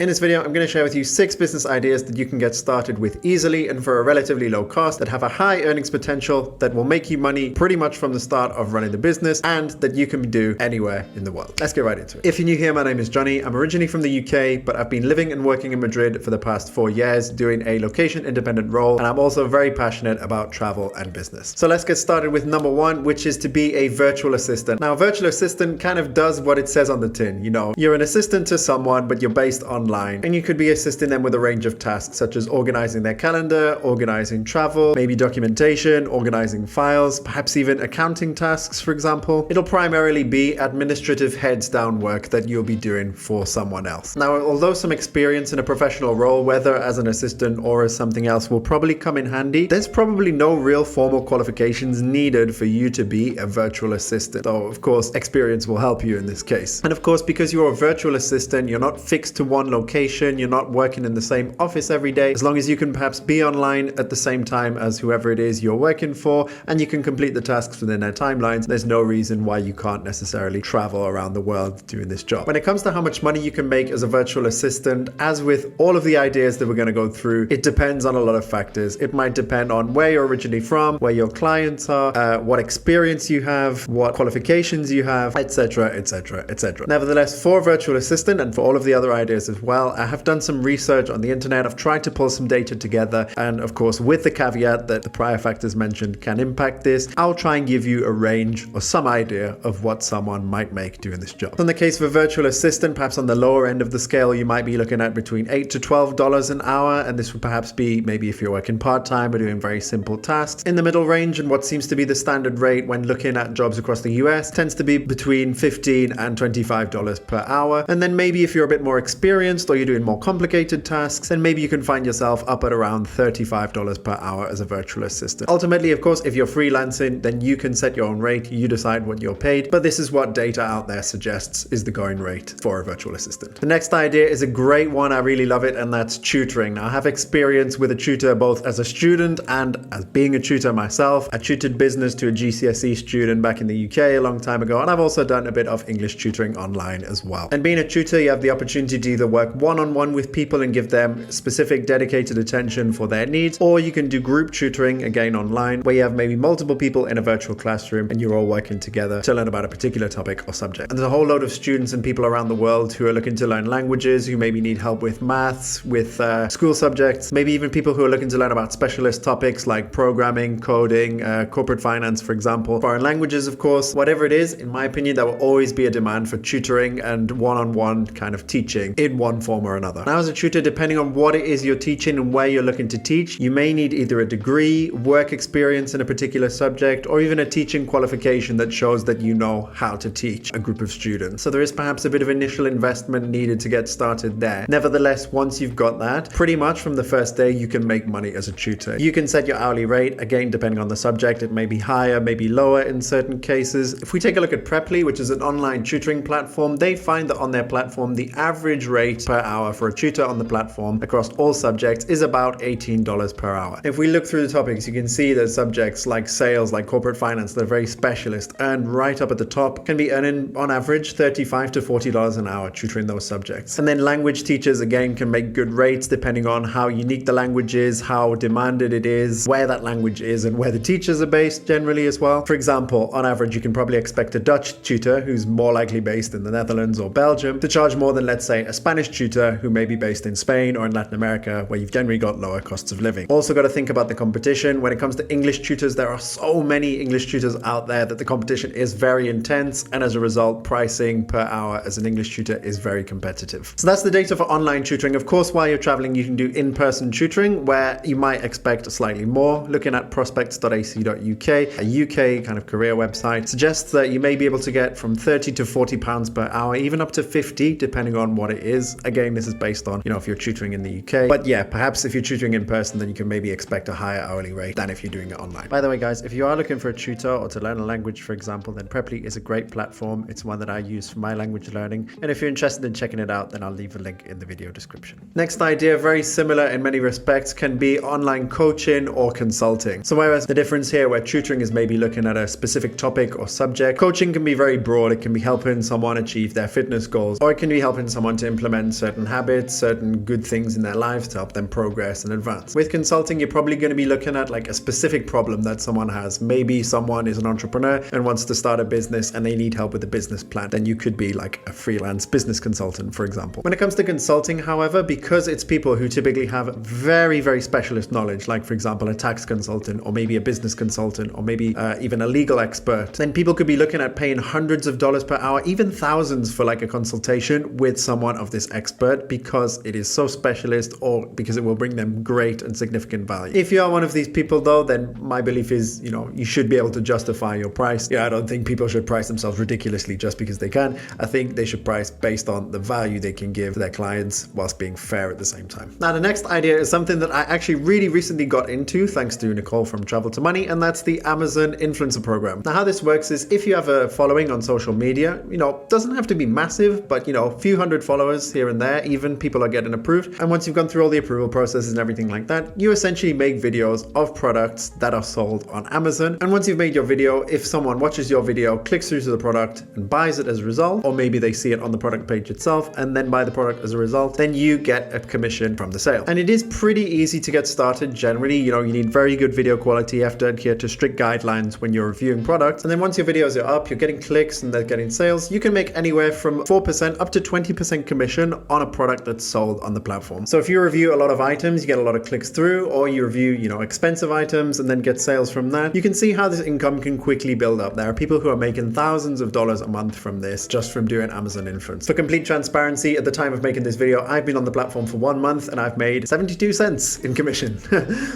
In this video, I'm going to share with you 6 business ideas that you can get started with easily and for a relatively low cost that have a high earnings potential that will make you money pretty much from the start of running the business and that you can do anywhere in the world. Let's get right into it. If you're new here, my name is Johnny. I'm originally from the UK, but I've been living and working in Madrid for the past 4 years doing a location independent role, and I'm also very passionate about travel and business. So let's get started with number 1, which is to be a virtual assistant. Now, a virtual assistant kind of does what it says on the tin. You know, you're an assistant to someone, but you're based online. And you could be assisting them with a range of tasks such as organizing their calendar, organizing travel, maybe documentation, organizing files, perhaps even accounting tasks, for example. It'll primarily be administrative heads down work that you'll be doing for someone else. Now, although some experience in a professional role, whether as an assistant or as something else, will probably come in handy, there's probably no real formal qualifications needed for you to be a virtual assistant. Though, of course, experience will help you in this case. And of course, because you're a virtual assistant, you're not fixed to one location, you're not working in the same office every day, as long as you can perhaps be online at the same time as whoever it is you're working for, and you can complete the tasks within their timelines, there's no reason why you can't necessarily travel around the world doing this job. When it comes to how much money you can make as a virtual assistant, as with all of the ideas that we're going to go through, it depends on a lot of factors. It might depend on where you're originally from, where your clients are, what experience you have, what qualifications you have, etc, etc, etc. Nevertheless, for a virtual assistant and for all of the other ideas as well, I have done some research on the internet. I've tried to pull some data together, and of course, with the caveat that the prior factors mentioned can impact this, I'll try and give you a range or some idea of what someone might make doing this job. So in the case of a virtual assistant, perhaps on the lower end of the scale, you might be looking at between $8 to $12 an hour, and this would perhaps be maybe if you're working part-time or doing very simple tasks. In the middle range, and what seems to be the standard rate when looking at jobs across the US, tends to be between $15 and $25 per hour. And then maybe if you're a bit more experienced or you're doing more complicated tasks, then maybe you can find yourself up at around $35 per hour as a virtual assistant. Ultimately, of course, if you're freelancing, then you can set your own rate, you decide what you're paid, but this is what data out there suggests is the going rate for a virtual assistant. The next idea is a great one, I really love it, and that's tutoring. Now, I have experience with a tutor both as a student and as being a tutor myself. I tutored business to a GCSE student back in the UK a long time ago, and I've also done a bit of English tutoring online as well. And being a tutor, you have the opportunity to either work one-on-one with people and give them specific dedicated attention for their needs, or you can do group tutoring, again online, where you have maybe multiple people in a virtual classroom and you're all working together to learn about a particular topic or subject. And there's a whole load of students and people around the world who are looking to learn languages, who maybe need help with maths, with school subjects, maybe even people who are looking to learn about specialist topics like programming, coding, corporate finance, for example, foreign languages, of course. Whatever it is, in my opinion, there will always be a demand for tutoring and one-on-one kind of teaching in one form or another. Now, as a tutor, depending on what it is you're teaching and where you're looking to teach, you may need either a degree, work experience in a particular subject, or even a teaching qualification that shows that you know how to teach a group of students. So there is perhaps a bit of initial investment needed to get started there. Nevertheless, once you've got that, pretty much from the first day, you can make money as a tutor. You can set your hourly rate, again, depending on the subject. It may be higher, maybe lower in certain cases. If we take a look at Preply, which is an online tutoring platform, they find that on their platform, the average rate per hour for a tutor on the platform across all subjects is about $18 per hour. If we look through the topics, you can see that subjects like sales, like corporate finance, that are very specialist, and right up at the top can be earning on average $35 to $40 an hour tutoring those subjects. And then language teachers, again, can make good rates depending on how unique the language is, how demanded it is, where that language is, and where the teachers are based generally as well. For example, on average, you can probably expect a Dutch tutor who's more likely based in the Netherlands or Belgium to charge more than, let's say, a Spanish tutor who may be based in Spain or in Latin America, where you've generally got lower costs of living. Also got to think about the competition. When it comes to English tutors, there are so many English tutors out there that the competition is very intense, and as a result, pricing per hour as an English tutor is very competitive. So that's the data for online tutoring. Of course, while you're traveling, you can do in-person tutoring, where you might expect slightly more. Looking at prospects.ac.uk, a UK kind of career website, suggests that you may be able to get from £30 to £40 per hour, even up to 50, depending on what it is. Again, this is based on, if you're tutoring in the UK. But yeah, perhaps if you're tutoring in person, then you can maybe expect a higher hourly rate than if you're doing it online. By the way, guys, if you are looking for a tutor or to learn a language, for example, then Preply is a great platform. It's one that I use for my language learning. And if you're interested in checking it out, then I'll leave a link in the video description. Next idea, very similar in many respects, can be online coaching or consulting. So whereas the difference here, where tutoring is maybe looking at a specific topic or subject, coaching can be very broad. It can be helping someone achieve their fitness goals, or it can be helping someone to implement recommend certain habits, certain good things in their lives to help them progress and advance. With consulting, you're probably going to be looking at like a specific problem that someone has. Maybe someone is an entrepreneur and wants to start a business and they need help with a business plan. Then you could be like a freelance business consultant, for example. When it comes to consulting, however, because it's people who typically have very, very specialist knowledge, like for example, a tax consultant or maybe a business consultant or maybe even a legal expert, then people could be looking at paying hundreds of dollars per hour, even thousands for like a consultation with someone of this expert because it is so specialist or because it will bring them great and significant value. If you are one of these people though, then my belief is, you should be able to justify your price. I don't think people should price themselves ridiculously just because they can. I think they should price based on the value they can give to their clients whilst being fair at the same time. Now, the next idea is something that I actually really recently got into thanks to Nicole from Travel to Money, and that's the Amazon influencer program. Now, how this works is if you have a following on social media, doesn't have to be massive, but a few hundred followers here and there, even people are getting approved. And once you've gone through all the approval processes and everything like that, you essentially make videos of products that are sold on Amazon. And once you've made your video, if someone watches your video, clicks through to the product and buys it as a result, or maybe they see it on the product page itself and then buy the product as a result, then you get a commission from the sale. And it is pretty easy to get started. Generally, you need very good video quality. You have to adhere to strict guidelines when you're reviewing products. And then once your videos are up, you're getting clicks and they're getting sales. You can make anywhere from 4% up to 20% commission on a product that's sold on the platform. So if you review a lot of items, you get a lot of clicks through, or you review, expensive items and then get sales from that, you can see how this income can quickly build up. There are people who are making thousands of dollars a month from this, just from doing Amazon influence. For complete transparency, at the time of making this video, I've been on the platform for 1 month and I've made 72 cents in commission.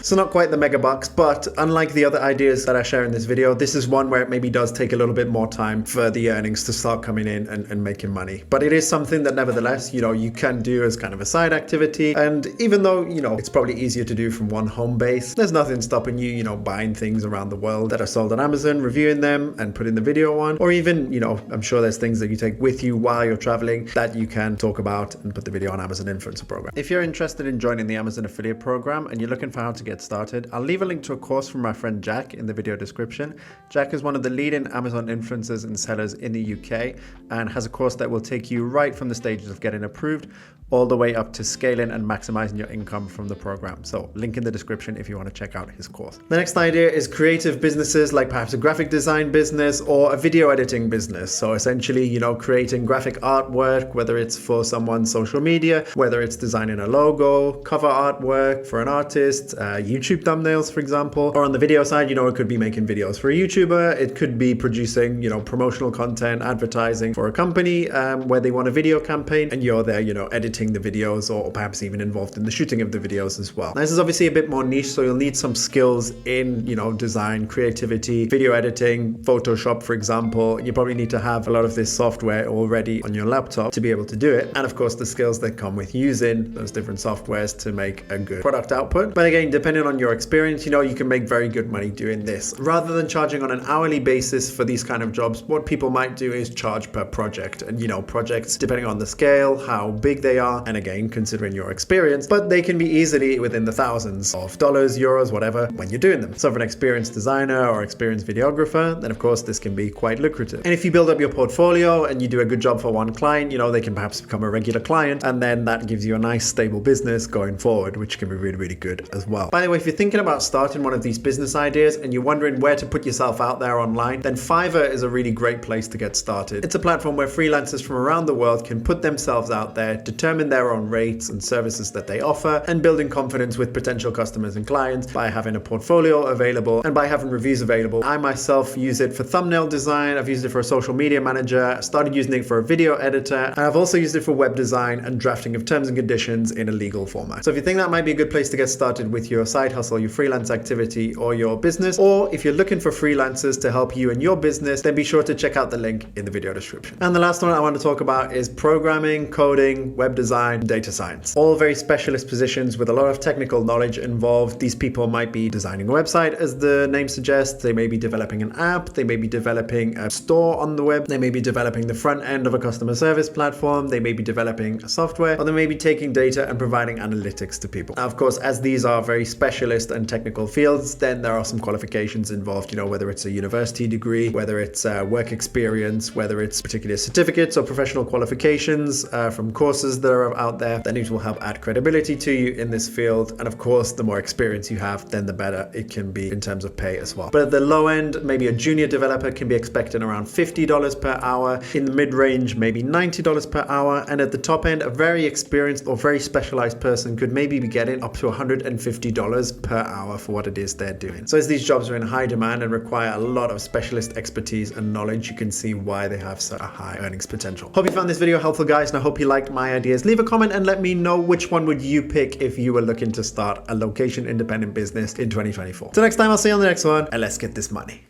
So not quite the mega bucks, but unlike the other ideas that I share in this video, this is one where it maybe does take a little bit more time for the earnings to start coming in and making money. But it is something that nevertheless, you can do as kind of a side activity. And even though, it's probably easier to do from one home base, there's nothing stopping you, buying things around the world that are sold on Amazon, reviewing them and putting the video on, or even, I'm sure there's things that you take with you while you're traveling that you can talk about and put the video on Amazon Influencer Program. If you're interested in joining the Amazon Affiliate Program and you're looking for how to get started, I'll leave a link to a course from my friend Jack in the video description. Jack is one of the leading Amazon influencers and sellers in the UK and has a course that will take you right from the stages of getting approved all the way up to scaling and maximizing your income from the program. So link in the description if you want to check out his course. The next idea is creative businesses, like perhaps a graphic design business or a video editing business. So essentially, creating graphic artwork, whether it's for someone's social media, whether it's designing a logo, cover artwork for an artist, YouTube thumbnails, for example, or on the video side, it could be making videos for a YouTuber. It could be producing, promotional content, advertising for a company where they want a video campaign and you're there, editing the videos or perhaps even involved in the shooting of the videos as well. Now, this is obviously a bit more niche, so you'll need some skills in, design, creativity, video editing, Photoshop, for example. You probably need to have a lot of this software already on your laptop to be able to do it. And of course, the skills that come with using those different softwares to make a good product output. But again, depending on your experience, you can make very good money doing this. Rather than charging on an hourly basis for these kind of jobs, what people might do is charge per project. And, projects, depending on the scale, how big they are, and again, considering your experience, but they can be easily within the thousands of dollars, euros, whatever, when you're doing them. So for an experienced designer or experienced videographer, then of course this can be quite lucrative. And if you build up your portfolio and you do a good job for one client, they can perhaps become a regular client, and then that gives you a nice stable business going forward, which can be really, really good as well. By the way, if you're thinking about starting one of these business ideas and you're wondering where to put yourself out there online, then Fiverr is a really great place to get started. It's a platform where freelancers from around the world can put themselves out there, determine their own rates and services that they offer, and building confidence with potential customers and clients by having a portfolio available and by having reviews available. I myself use it for thumbnail design. I've used it for a social media manager, started using it for a video editor, and I've also used it for web design and drafting of terms and conditions in a legal format. So if you think that might be a good place to get started with your side hustle, your freelance activity, or your business, or if you're looking for freelancers to help you in your business, then be sure to check out the link in the video description. And the last one I want to talk about is programming, coding, web design, data science. All very specialist positions with a lot of technical knowledge involved. These people might be designing a website, as the name suggests. They may be developing an app. They may be developing a store on the web. They may be developing the front end of a customer service platform. They may be developing a software, or they may be taking data and providing analytics to people. Now, of course, as these are very specialist and technical fields, then there are some qualifications involved, whether it's a university degree, whether it's work experience, whether it's particular certificates or professional qualifications from courses that are out there, then it will help add credibility to you in this field. And of course, the more experience you have, then the better it can be in terms of pay as well. But at the low end, maybe a junior developer can be expecting around $50 per hour. In the mid-range, maybe $90 per hour. And at the top end, a very experienced or very specialized person could maybe be getting up to $150 per hour for what it is they're doing. So as these jobs are in high demand and require a lot of specialist expertise and knowledge, you can see why they have such a high earnings potential. Hope you found this video helpful, guys, and I hope you liked my ideas. Leave a comment and let me know which one would you pick if you were looking to start a location independent business in 2024. Till next time, I'll see you on the next one, and let's get this money.